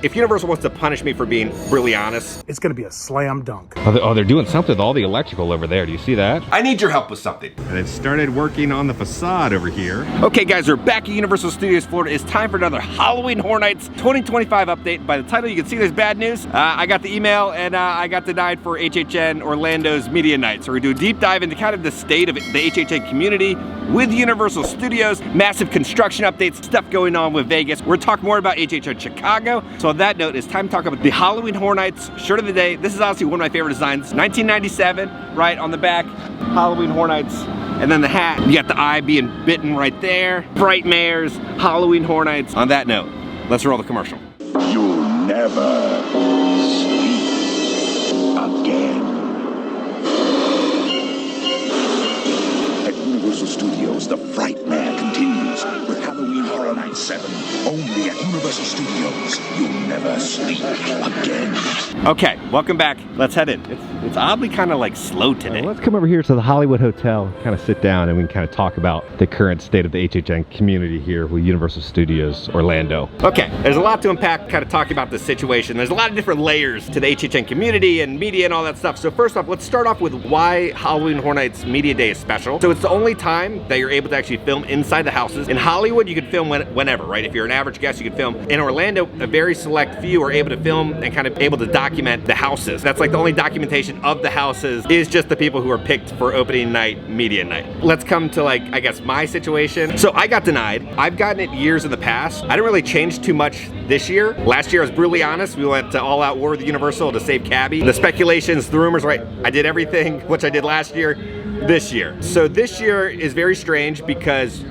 If Universal wants to punish me for being brutally honest, it's gonna be a slam dunk. Oh, they're doing something with all the electrical over there. Do you see that? I need your help with something. And they've started working on the facade over here. Okay guys, we're back at Universal Studios Florida. It's time for another Halloween Horror Nights 2025 update. By the title, you can see there's bad news. I got the email and I got denied for HHN Orlando's Media Night. So we're gonna do a deep dive into kind of the state of the HHN community with Universal Studios, massive construction updates, stuff going on with Vegas. We're gonna talk more about HHN Chicago. So on that note, it's time to talk about the Halloween Horror Nights shirt of the day. This is honestly one of my favorite designs. 1997, right on the back, Halloween Horror Nights. And then the hat, you got the eye being bitten right there. Frightmares, Halloween Horror Nights. On that note, let's roll the commercial. You'll never sleep again. At Universal Studios, the Frightmare continues with Halloween Horror Night 7. Only at Universal Studios, you'll never sleep again. Okay, welcome back. Let's head in. It's oddly kind of like slow today. Let's come over here to the Hollywood Hotel, kind of sit down, and we can kind of talk about the current state of the HHN community here with Universal Studios Orlando. Okay, there's a lot to unpack, kind of talking about this situation. There's a lot of different layers to the HHN community and media and all that stuff. So first off, let's start off with why Halloween Horror Nights Media Day is special. So it's the only time that you're able to actually film inside the houses. In Hollywood, you can film whenever, right? If you're an average guest, you can film. In Orlando, a very select few are able to film and kind of able to document the houses. That's like the only documentation of the houses is just the people who are picked for opening night, media night. Let's come to like, I guess, my situation. So I got denied. I've gotten it years in the past. I didn't really change too much this year. Last year, I was brutally honest. We went to all out war with Universal to save Cabby. The speculations, the rumors, right? I did everything which I did last year. This year. So this year is very strange because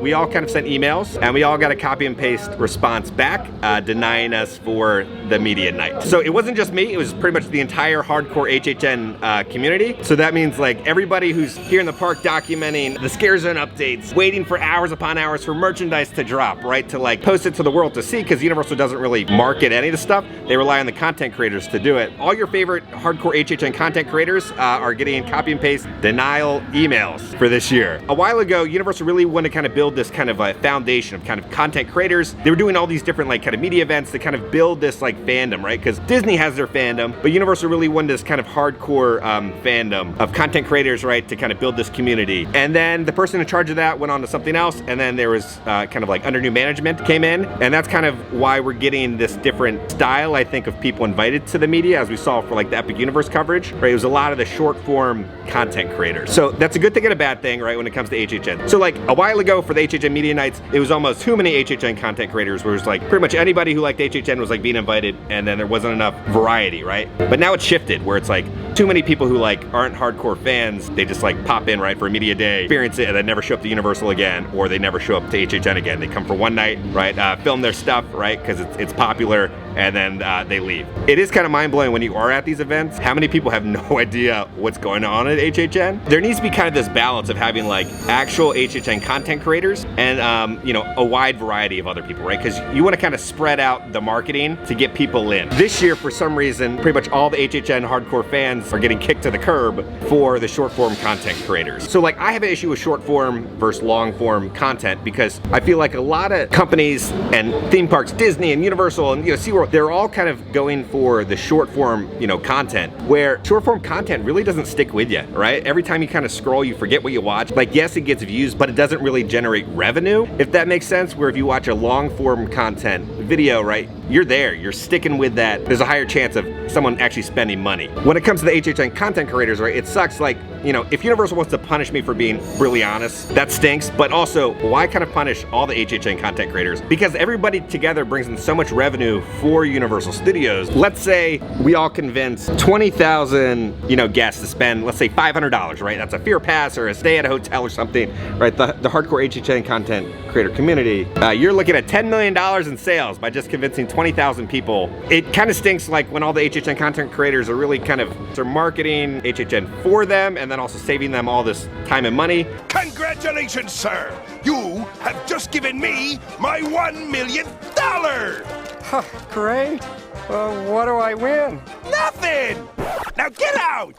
we all kind of sent emails and we all got a copy and paste response back denying us for the media night. So it wasn't just me, it was pretty much the entire hardcore HHN community. So that means like everybody who's here in the park documenting the Scare Zone updates, waiting for hours upon hours for merchandise to drop, right? To like post it to the world to see, because Universal doesn't really market any of the stuff. They rely on the content creators to do it. All your favorite hardcore HHN content creators are getting copy and paste denial emails for this year. A while ago, Universal really wanted to kind of build this kind of a foundation of kind of content creators. They were doing all these different like kind of media events to kind of build this like fandom, right? Because Disney has their fandom, but Universal really wanted this kind of hardcore fandom of content creators, right? To kind of build this community. And then the person in charge of that went on to something else, and then there was kind of like under new management came in, and that's kind of why we're getting this different style, I think, of people invited to the media, as we saw for like the Epic Universe coverage, right? It was a lot of the short form content creators. So that's a good thing and a bad thing, right, when it comes to HHN. So like a while ago for the HHN Media Nights, it was almost too many HHN content creators, where it was like pretty much anybody who liked HHN was like being invited, and then there wasn't enough variety, right? But now it's shifted, where it's like too many people who like aren't hardcore fans, they just like pop in, right, for a media day, experience it, and then never show up to Universal again, or they never show up to HHN again. They come for one night, right, film their stuff, right, because it's popular, and then they leave. It is kind of mind-blowing when you are at these events, how many people have no idea what's going on at HHN. There needs to be kind of this balance of having like actual HHN content creators and you know, a wide variety of other people, right? Because you want to kind of spread out the marketing to get people in. This year, for some reason, pretty much all the HHN hardcore fans are getting kicked to the curb for the short form content creators. So like I have an issue with short form versus long form content, because I feel like a lot of companies and theme parks, Disney and Universal and, you know, SeaWorld, they're all kind of going for the short form, you know, content, where short form content really doesn't stick with you, right? Every time you kind of scroll, you forget what you watch. Like, yes, it gets views, but it doesn't really generate revenue, if that makes sense. Where if you watch a long form content video, right, you're there, you're sticking with that. There's a higher chance of someone actually spending money. When it comes to the HHN content creators, right, it sucks. Like, you know, if Universal wants to punish me for being brutally honest, that stinks. But also, why kind of punish all the HHN content creators? Because everybody together brings in so much revenue for Universal Studios. Let's say we all convince 20,000, you know, guests to spend, let's say $500, right? That's a Fear Pass or a stay at a hotel or something, right? The hardcore HHN content creator community, you're looking at $10 million in sales by just convincing 20,000 people. It kind of stinks like when all the HHN content creators are really kind of, they're marketing HHN for them and then also saving them all this time and money. Congratulations, sir! You have just given me my $1 million! Huh, great. What do I win? Nothing! Now get out!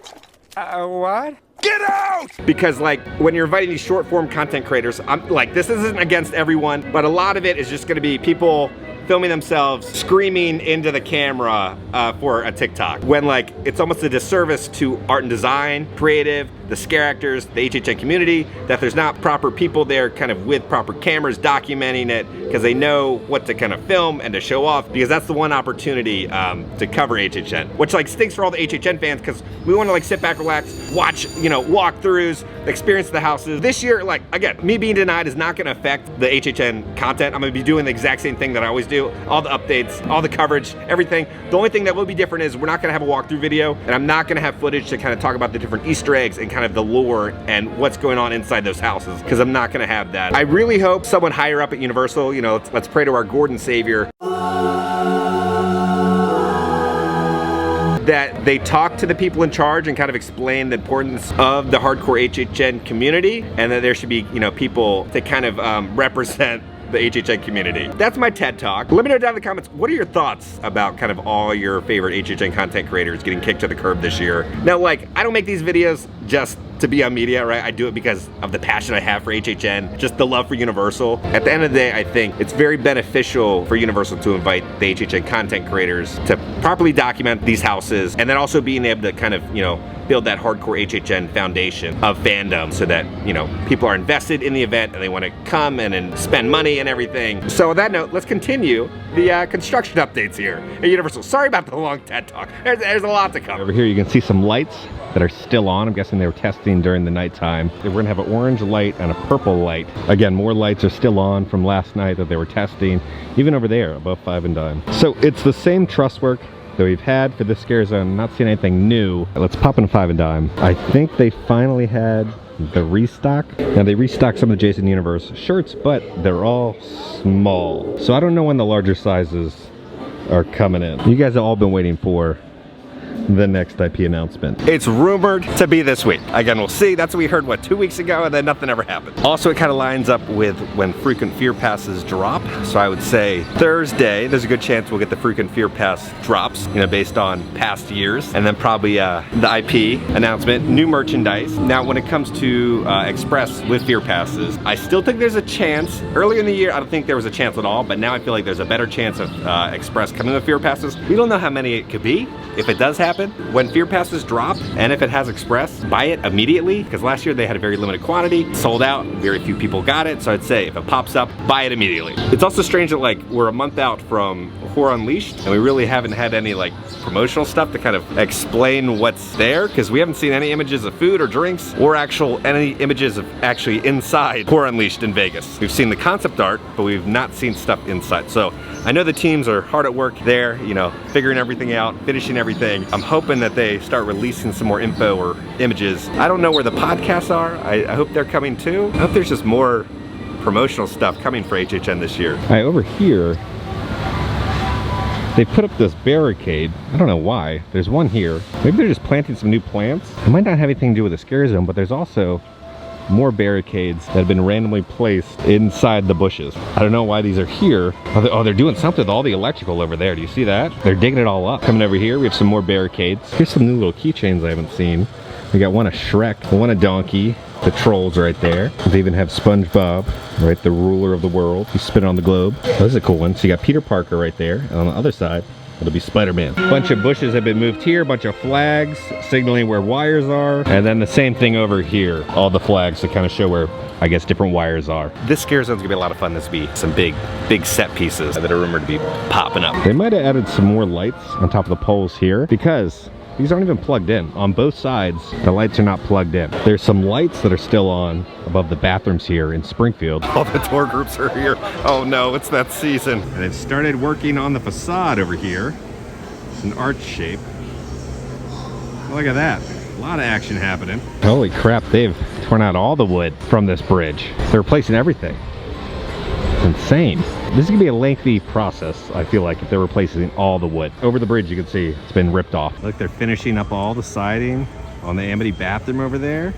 What? Get out! Because like when you're inviting these short form content creators, I'm like, this isn't against everyone, but a lot of it is just gonna be people filming themselves screaming into the camera for a TikTok, when like it's almost a disservice to art and design, creative, the scare actors, the HHN community, that there's not proper people there kind of with proper cameras documenting it, because they know what to kind of film and to show off, because that's the one opportunity to cover HHN, which like stinks for all the HHN fans, because we want to like sit back, relax, watch, you know, walkthroughs, experience the houses. This year, like, again, me being denied is not going to affect the HHN content. I'm going to be doing the exact same thing that I always do, all the updates, all the coverage, everything. The only thing that will be different is we're not going to have a walkthrough video, and I'm not going to have footage to kind of talk about the different Easter eggs and kind of the lore and what's going on inside those houses, because I'm not going to have that. I really hope someone higher up at Universal, you know, let's pray to our Gordon Savior, that they talk to the people in charge and kind of explain the importance of the hardcore HHN community, and that there should be, you know, people to kind of represent the HHN community. That's my TED Talk. Let me know down in the comments, what are your thoughts about kind of all your favorite HHN content creators getting kicked to the curb this year? Now, like, I don't make these videos just to be on media, right? I do it because of the passion I have for HHN, just the love for Universal. At the end of the day, I think it's very beneficial for Universal to invite the HHN content creators to properly document these houses, and then also being able to kind of, you know, build that hardcore HHN foundation of fandom, so that, you know, people are invested in the event and they want to come and spend money and everything. So on that note, let's continue the construction updates here at Universal. Sorry about the long TED Talk. There's a lot to cover. Over here you can see some lights that are still on. I'm guessing they were testing during the nighttime. We're gonna have an orange light and a purple light. Again, more lights are still on from last night that they were testing, even over there above 5 and Dime. So it's the same truss work that we've had for this scare zone. Not seeing anything new. Let's pop in 5 and Dime. I think they finally had the restock. Now they restocked some of the Jason Universe shirts, but they're all small. So I don't know when the larger sizes are coming in. You guys have all been waiting for the next IP announcement. It's rumored to be this week. Again, we'll see. That's what we heard, what, 2 weeks ago, and then nothing ever happened. Also, it kind of lines up with when Frequent Fear Passes drop. So I would say Thursday, there's a good chance we'll get the Frequent Fear Pass drops, you know, based on past years. And then probably the IP announcement, new merchandise. Now, when it comes to Express with Fear Passes, I still think there's a chance. Earlier in the year, I don't think there was a chance at all, but now I feel like there's a better chance of Express coming with Fear Passes. We don't know how many it could be. If it does happen, when Fear Passes drop, and if it has Express, buy it immediately, because last year they had a very limited quantity, sold out, very few people got it, so I'd say if it pops up, buy it immediately. It's also strange that like we're a month out from Horror Unleashed, and we really haven't had any like promotional stuff to kind of explain what's there, because we haven't seen any images of food or drinks, or any images of actually inside Horror Unleashed in Vegas. We've seen the concept art, but we've not seen stuff inside. So I know the teams are hard at work there, you know, figuring everything out, finishing everything. I'm hoping that they start releasing some more info or images. I don't know where the podcasts are. I hope they're coming too. I hope there's just more promotional stuff coming for HHN this year. All right, over here, they put up this barricade. I don't know why. There's one here. Maybe they're just planting some new plants. It might not have anything to do with the scare zone, but there's also more barricades that have been randomly placed inside the bushes. I don't know why these are here. Oh, they're doing something with all the electrical over there. Do you see that? They're digging it all up. Coming over here, we have some more barricades. Here's some new little keychains I haven't seen. We got one of Shrek, one of Donkey, the trolls right there. They even have SpongeBob, right, the ruler of the world. He's spinning on the globe. Oh, this is a cool one. So you got Peter Parker right there. And on the other side, it'll be Spider-Man. Bunch of bushes have been moved here, bunch of flags signaling where wires are, and then the same thing over here. All the flags to kind of show where, I guess, different wires are. This scare zone's gonna be a lot of fun. This will be some big set pieces that are rumored to be popping up. They might have added some more lights on top of the poles here, because these aren't even plugged in. On both sides, the lights are not plugged in. There's some lights that are still on above the bathrooms here in Springfield. All the tour groups are here. Oh no, it's that season. And they've started working on the facade over here. It's an arch shape. Look at that. A lot of action happening. Holy crap, they've torn out all the wood from this bridge. They're replacing everything. It's insane. This is gonna be a lengthy process, I feel like, if they're replacing all the wood. Over the bridge, you can see it's been ripped off. Look, they're finishing up all the siding on the Amity bathroom over there.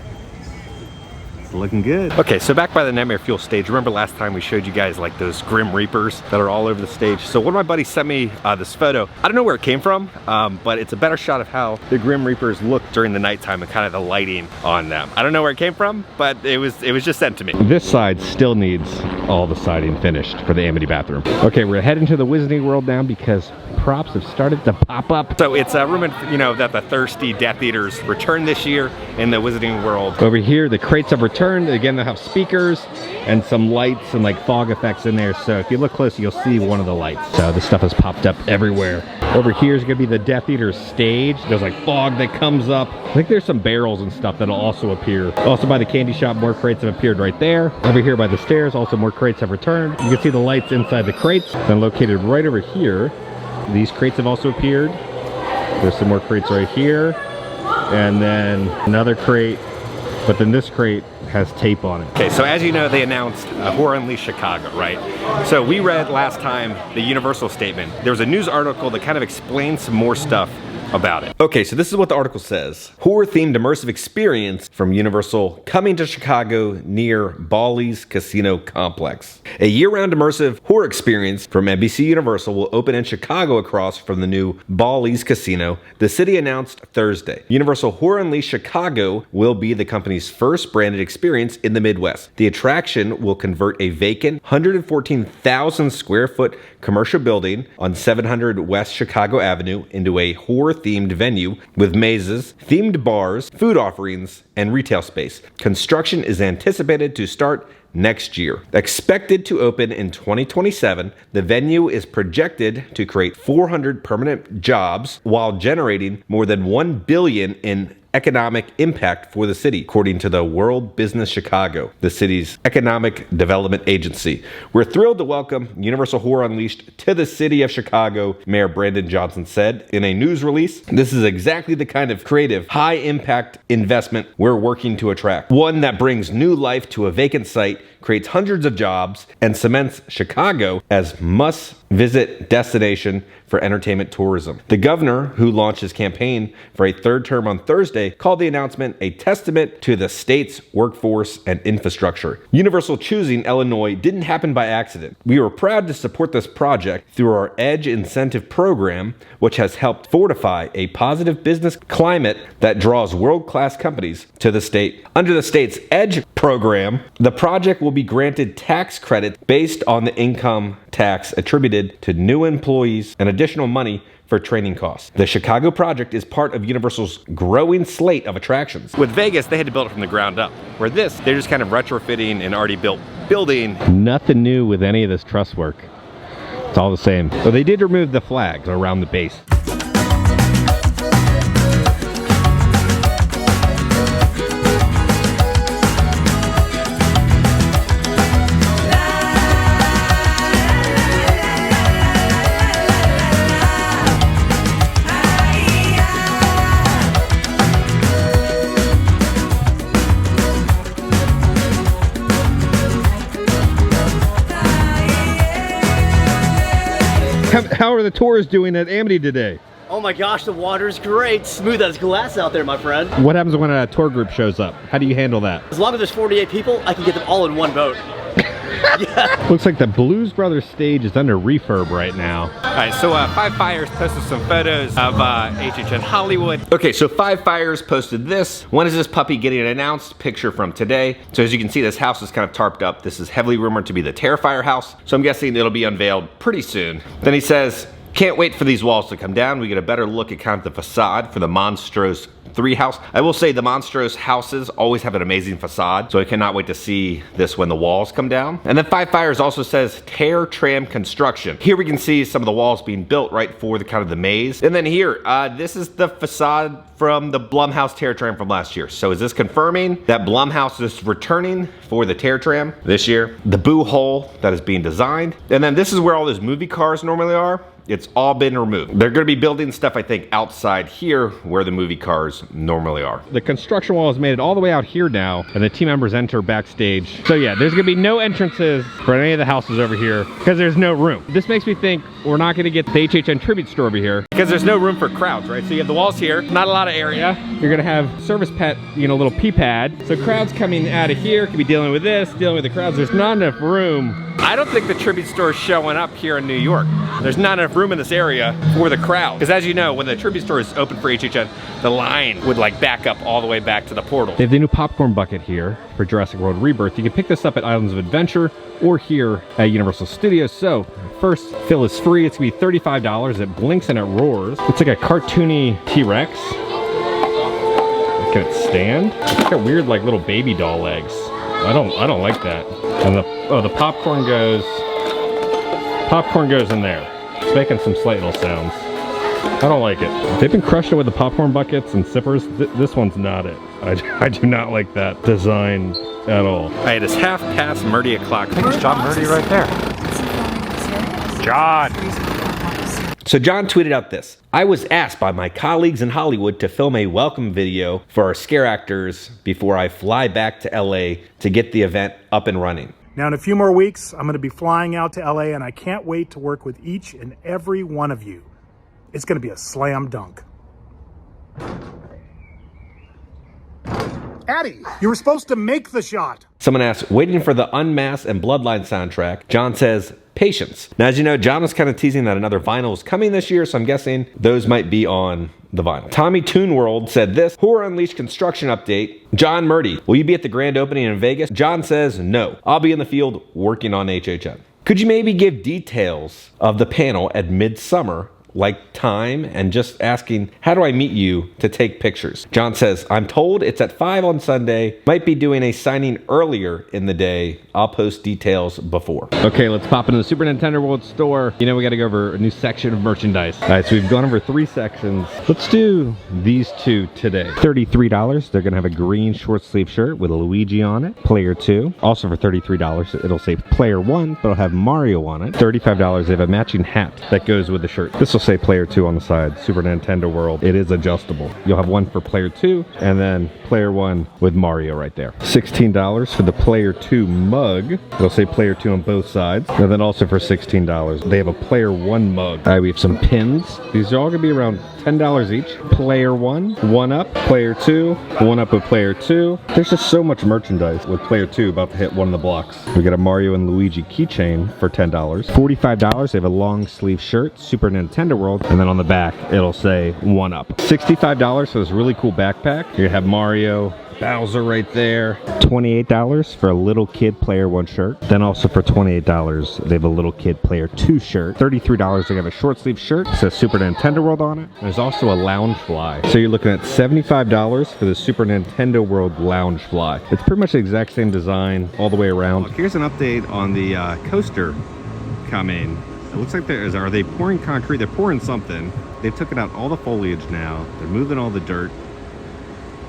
looking good. Okay, so back by the Nightmare Fuel stage, remember last time we showed you guys like those Grim Reapers that are all over the stage? So one of my buddies sent me this photo. I don't know where it came from, but it's a better shot of how the Grim Reapers look during the nighttime and kind of the lighting on them. I don't know where it came from, but it was just sent to me. This side still needs all the siding finished for the Amity bathroom. Okay, we're heading to the Wizarding World now because props have started to pop up. So it's rumored, you know, that the Thirsty Death Eaters return this year in the Wizarding World. Over here, the crates have returned. Again, they'll have speakers and some lights and like fog effects in there. So if you look close, you'll see one of the lights. So this stuff has popped up everywhere. Over here is gonna be the Death Eaters stage. There's like fog that comes up. I think there's some barrels and stuff that'll also appear. Also by the candy shop, more crates have appeared right there. Over here by the stairs, also more crates have returned. You can see the lights inside the crates. Then located right over here, these crates have also appeared. There's some more crates right here. And then another crate, but then this crate has tape on it. Okay, so as you know, they announced Horror Unleashed Chicago, right? So we read last time the Universal statement. There was a news article that kind of explains some more stuff about it. Okay, so this is what the article says. Horror-themed immersive experience from Universal coming to Chicago near Bally's Casino Complex. A year-round immersive horror experience from NBC Universal will open in Chicago across from the new Bally's Casino, the city announced Thursday. Universal Horror Unleashed Chicago will be the company's first branded experience in the Midwest. The attraction will convert a vacant 114,000 square foot commercial building on 700 West Chicago Avenue into a horror-themed venue with mazes, themed bars, food offerings, and retail space. Construction is anticipated to start next year. Expected to open in 2027, the venue is projected to create 400 permanent jobs while generating more than $1 billion in economic impact for the city, according to the World Business Chicago, the city's economic development agency. We're thrilled to welcome Universal Horror Unleashed to the city of Chicago, Mayor Brandon Johnson said in a news release. This is exactly the kind of creative, high-impact investment we're working to attract. One that brings new life to a vacant site, creates hundreds of jobs, and cements Chicago as must-visit destination for entertainment tourism. The governor, who launched his campaign for a third term on Thursday, called the announcement a testament to the state's workforce and infrastructure. Universal choosing Illinois didn't happen by accident. We were proud to support this project through our EDGE incentive program, which has helped fortify a positive business climate that draws world-class companies to the state. Under the state's EDGE program, the project will be granted tax credit based on the income tax attributed to new employees and additional money for training costs. The Chicago project is part of Universal's growing slate of attractions. With Vegas, they had to build it from the ground up. Where this, they're just kind of retrofitting an already built building. Nothing new with any of this truss work. It's all the same. So they did remove the flags around the base. How are the tours doing at Amity today? Oh my gosh, the water's great. Smooth as glass out there, my friend. What happens when a tour group shows up? How do you handle that? As long as there's 48 people, I can get them all in one boat. Yeah. Looks like the Blues Brothers stage is under refurb right now. All right, so Five Fires posted some photos of HHN Hollywood. Okay, so Five Fires posted this. When is this puppy getting announced? Picture from today. So as you can see, this house is kind of tarped up. This is heavily rumored to be the Terrifier house. So I'm guessing it'll be unveiled pretty soon. Then he says, can't wait for these walls to come down. We get a better look at kind of the facade for the Monstrose 3 house. I will say the Monstrose houses always have an amazing facade, so I cannot wait to see this when the walls come down. And then Five Fires also says Tear Tram Construction. Here we can see some of the walls being built right for the kind of the maze. And then here, this is the facade from the Blumhouse Tear Tram from last year. So is this confirming that Blumhouse is returning for the Tear Tram this year? The Boo Hole that is being designed. And then this is where all those movie cars normally are. It's all been removed. They're gonna be building stuff, I think, outside here where the movie cars normally are. The construction wall has made it all the way out here now, and the team members enter backstage. So yeah, there's gonna be no entrances for any of the houses over here because there's no room. This makes me think we're not gonna get the HHN tribute store over here because there's no room for crowds, right? So you have the walls here, not a lot of area. You're gonna have service pet, you know, little pee pad. So crowds coming out of here could be dealing with this, dealing with the crowds. There's not enough room. I don't think the tribute store is showing up here in New York. There's not enough room in this area for the crowd. Because as you know, when the tribute store is open for HHN, the line would like back up all the way back to the portal. They have the new popcorn bucket here for Jurassic World Rebirth. You can pick this up at Islands of Adventure or here at Universal Studios. So first fill is free. It's gonna be $35. It blinks and it roars. It's like a cartoony T-Rex. Can it stand? It's got weird like little baby doll legs. I don't like that. And the popcorn goes in there. It's making some slight little sounds. I don't like it. They've been crushing it with the popcorn buckets and sippers. This one's not it. I do not like that design at all. All right, it's o'clock. I think it's John Murdy right there. John! So John tweeted out this: I was asked by my colleagues in Hollywood to film a welcome video for our scare actors before I fly back to LA to get the event up and running. Now, in a few more weeks, I'm going to be flying out to LA, and I can't wait to work with each and every one of you. It's going to be a slam dunk. Addie, you were supposed to make the shot. Someone asked, waiting for the Unmasked and Bloodline soundtrack. John says, patience. Now, as you know, John was kind of teasing that another vinyl is coming this year, so I'm guessing those might be on the vinyl. Tommy Toon World said this: Horror Unleashed construction update. John Murdy, will you be at the grand opening in Vegas? John says, no. I'll be in the field working on HHN. Could you maybe give details of the panel at Midsummer, like time, and just asking, how do I meet you to take pictures? John says, I'm told it's at 5 on Sunday. Might be doing a signing earlier in the day. I'll post details before. Okay, let's pop into the Super Nintendo World store. You know, we gotta go over a new section of merchandise. All right, so we've gone over 3 sections. Let's do these 2 today. $33, they're gonna have a green short sleeve shirt with a Luigi on it. Player 2, also for $33, it'll say Player 1, but it'll have Mario on it. $35, they have a matching hat that goes with the shirt. This will say Player 2 on the side, Super Nintendo World. It is adjustable. You'll have one for Player 2, and then Player 1 with Mario right there. $16 for the Player 2 mug. It'll say Player 2 on both sides. And then also for $16, they have a Player 1 mug. All right, we have some pins. These are all gonna be around $10 each. Player 1, 1-up, Player 2, 1-up with Player 2. There's just so much merchandise with Player 2 about to hit one of the blocks. We got a Mario and Luigi keychain for $10. $45, they have a long sleeve shirt, Super Nintendo World, and then on the back, it'll say 1-up. $65 for this really cool backpack. You're gonna have Mario, Bowser right there. $28 for a little kid Player 1 shirt. Then also for $28, they have a little kid Player 2 shirt. $33, they have a short sleeve shirt. It says Super Nintendo World on it. There's also a lounge fly. So you're looking at $75 for the Super Nintendo World lounge fly. It's pretty much the exact same design all the way around. Look, here's an update on the coaster coming. It looks like are they pouring concrete? They're pouring something. They've taken out all the foliage now. They're moving all the dirt.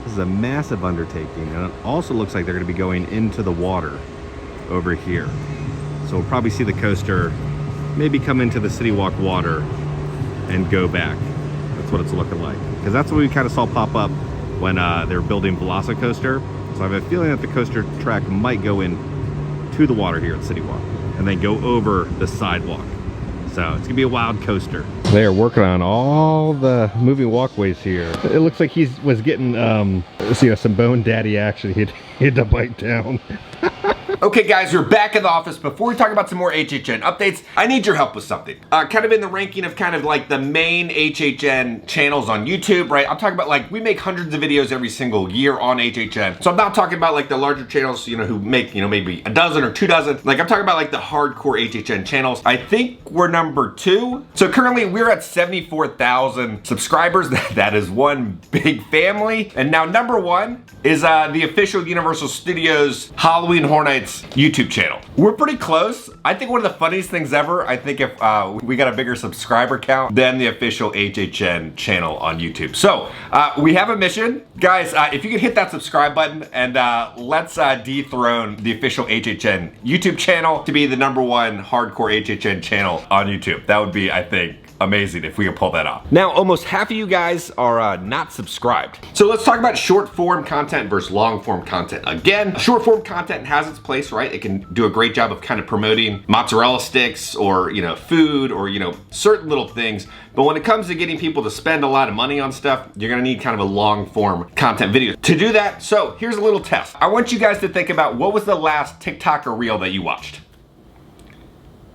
This is a massive undertaking, and it also looks like they're going to be going into the water over here. So we'll probably see the coaster maybe come into the City Walk water and go back. That's what it's looking like. Because that's what we kind of saw pop up when they were building Velocicoaster. So I have a feeling that the coaster track might go in to the water here at City Walk and then go over the sidewalk. So it's gonna be a wild coaster. They are working on all the moving walkways here. It looks like he was getting some bone daddy action. He had to bite down. Okay guys, we're back in the office. Before we talk about some more HHN updates, I need your help with something. Kind of in the ranking of kind of like the main HHN channels on YouTube, right? I'm talking about like, we make hundreds of videos every single year on HHN. So I'm not talking about like the larger channels, you know, who make, you know, maybe a dozen or 2 dozen. Like I'm talking about like the hardcore HHN channels. I think we're number 2. So currently we're at 74,000 subscribers. That is one big family. And now number 1 is the official Universal Studios Halloween Horror Nights YouTube channel. We're pretty close. I think one of the funniest things ever, I think if we got a bigger subscriber count than the official HHN channel on YouTube. So we have a mission. Guys, if you could hit that subscribe button and let's dethrone the official HHN YouTube channel to be the #1 hardcore HHN channel on YouTube. That would be, I think, amazing if we can pull that off. Now, almost half of you guys are not subscribed. So let's talk about short form content versus long form content. Again, short form content has its place, right? It can do a great job of kind of promoting mozzarella sticks or, you know, food or, you know, certain little things. But when it comes to getting people to spend a lot of money on stuff, you're gonna need kind of a long form content video. To do that, so here's a little test. I want you guys to think about what was the last TikTok or reel that you watched.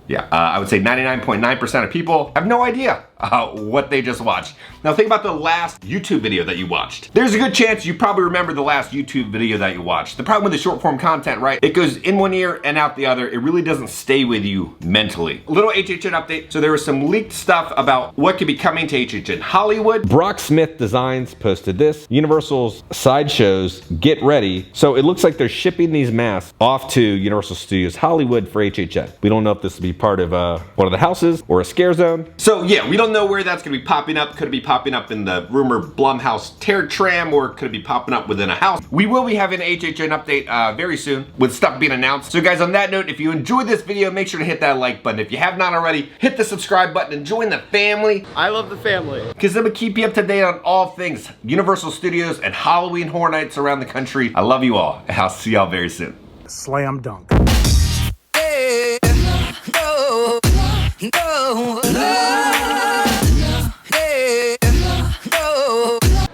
Yeah, I would say 99.9% of people have no idea what they just watched. Now think about the last YouTube video that you watched. There's a good chance you probably remember the last YouTube video that you watched. The problem with the short form content, right? It goes in one ear and out the other. It really doesn't stay with you mentally. A little HHN update. So there was some leaked stuff about what could be coming to HHN Hollywood. Brock Smith Designs posted this. Universal's sideshows, get ready. So it looks like they're shipping these masks off to Universal Studios Hollywood for HHN. We don't know if this will be part of one of the houses or a scare zone. So yeah, we don't know where that's gonna be popping up. Could it be popping up in the rumored Blumhouse Terror Tram, or could it be popping up within a house? We will be having an HHN update very soon with stuff being announced. So guys, on that note, if you enjoyed this video, make sure to hit that like button. If you have not already, hit the subscribe button and join the family. I love the family. Because I'm gonna keep you up to date on all things Universal Studios and Halloween Horror Nights around the country. I love you all, and I'll see y'all very soon. Slam dunk.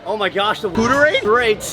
Oh my gosh, the Hooterade? Great.